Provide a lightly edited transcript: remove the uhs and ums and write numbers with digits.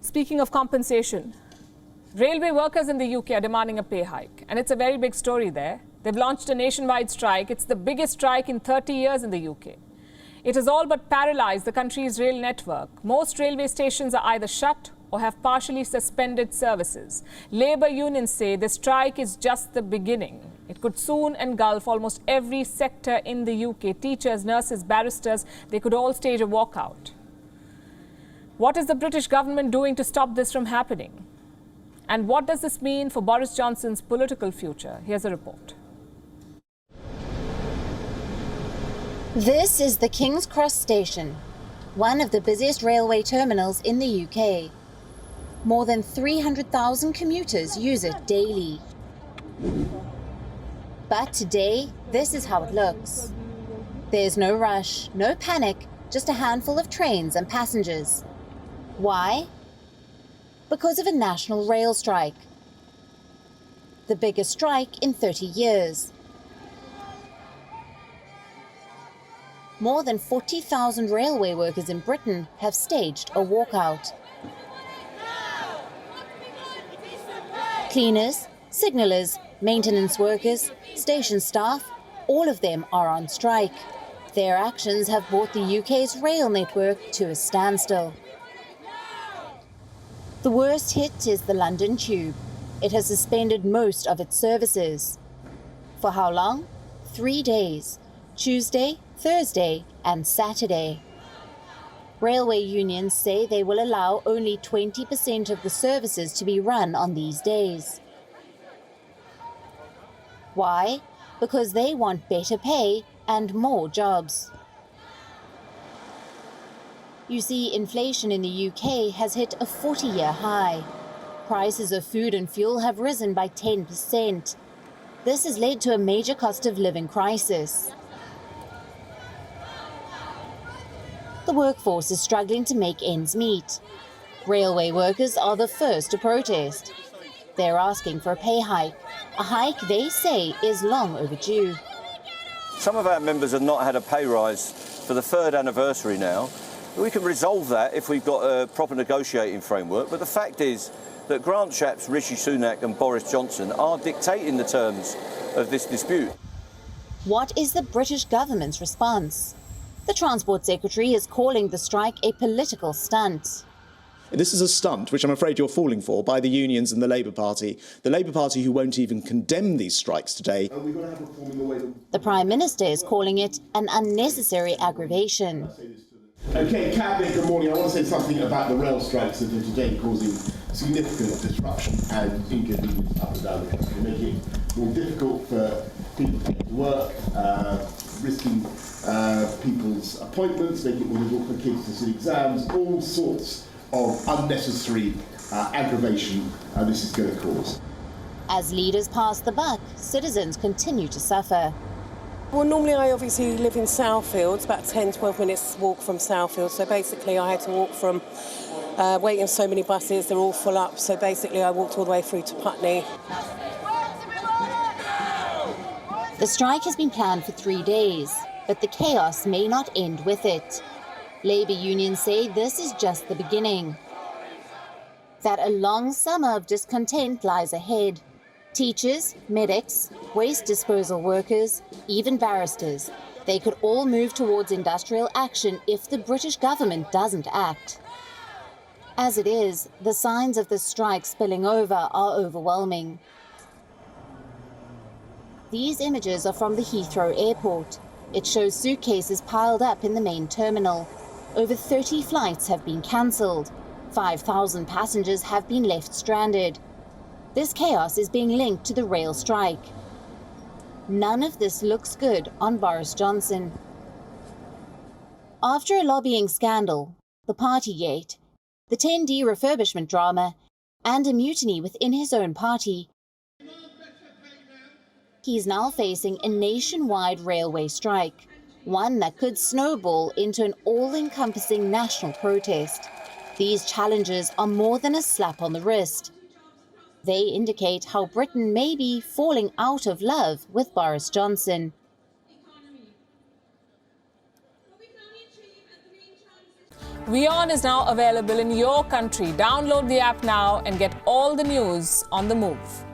Speaking of compensation, railway workers in the UK are demanding a pay hike, and it's a very big story there. They've launched a nationwide strike. It's the biggest strike in 30 years in the UK. It has all but paralysed the country's rail network. Most railway stations are either shut or have partially suspended services. Labour unions say the strike is just the beginning. It could soon engulf almost every sector in the UK. Teachers, nurses, barristers, they could all stage a walkout. What is the British government doing to stop this from happening? And what does this mean for Boris Johnson's political future? Here's a report. This is the King's Cross station, one of the busiest railway terminals in the UK. More than 300,000 commuters use it daily. But today, this is how it looks. There's no rush, no panic, just a handful of trains and passengers. Why? Because of a national rail strike. The biggest strike in 30 years. More than 40,000 railway workers in Britain have staged a walkout. Cleaners, signallers, maintenance workers, station staff, all of them are on strike. Their actions have brought the UK's rail network to a standstill. The worst hit is the London Tube. It has suspended most of its services. For how long? 3 days. Tuesday, Thursday and Saturday. Railway unions say they will allow only 20% of the services to be run on these days. Why? Because they want better pay and more jobs. You see, inflation in the UK has hit a 40-year high. Prices of food and fuel have risen by 10%. This has led to a major cost of living crisis. The workforce is struggling to make ends meet. Railway workers are the first to protest. They're asking for a pay hike, a hike they say is long overdue. Some of our members have not had a pay rise for the 3rd anniversary now. We can resolve that if we've got a proper negotiating framework, but the fact is that Grant Shapps, Rishi Sunak and Boris Johnson are dictating the terms of this dispute. What is the British government's response? The Transport Secretary is calling the strike a political stunt. This is a stunt, which I'm afraid you're falling for, by the unions and the Labour Party. The Labour Party who won't even condemn these strikes today. The Prime Minister is calling it an unnecessary aggravation. OK, Cabinet, good morning. I want to say something about the rail strikes that are today causing significant disruption and inconvenience up and down the country, making it more difficult for people to get to work, risking people's appointments, making it more difficult for kids to sit exams, all sorts of unnecessary aggravation this is going to cause. As leaders pass the buck, citizens continue to suffer. Well, normally I obviously live in Southfield, it's about 10-12 minutes walk from Southfield, so basically I had to walk from waiting so many buses, they're all full up, so basically I walked all the way through to Putney. The strike has been planned for 3 days, but the chaos may not end with it. Labour unions say this is just the beginning. That a long summer of discontent lies ahead. Teachers, medics, waste disposal workers, even barristers, they could all move towards industrial action if the British government doesn't act. As it is, the signs of the strike spilling over are overwhelming. These images are from the Heathrow airport. It shows suitcases piled up in the main terminal. Over 30 flights have been cancelled. 5,000 passengers have been left stranded. This chaos is being linked to the rail strike. None of this looks good on Boris Johnson. After a lobbying scandal, the Partygate, the 10D refurbishment drama, and a mutiny within his own party, he's now facing a nationwide railway strike, one that could snowball into an all-encompassing national protest. These challenges are more than a slap on the wrist. They indicate how Britain may be falling out of love with Boris Johnson. WION is now available in your country. Download the app now and get all the news on the move.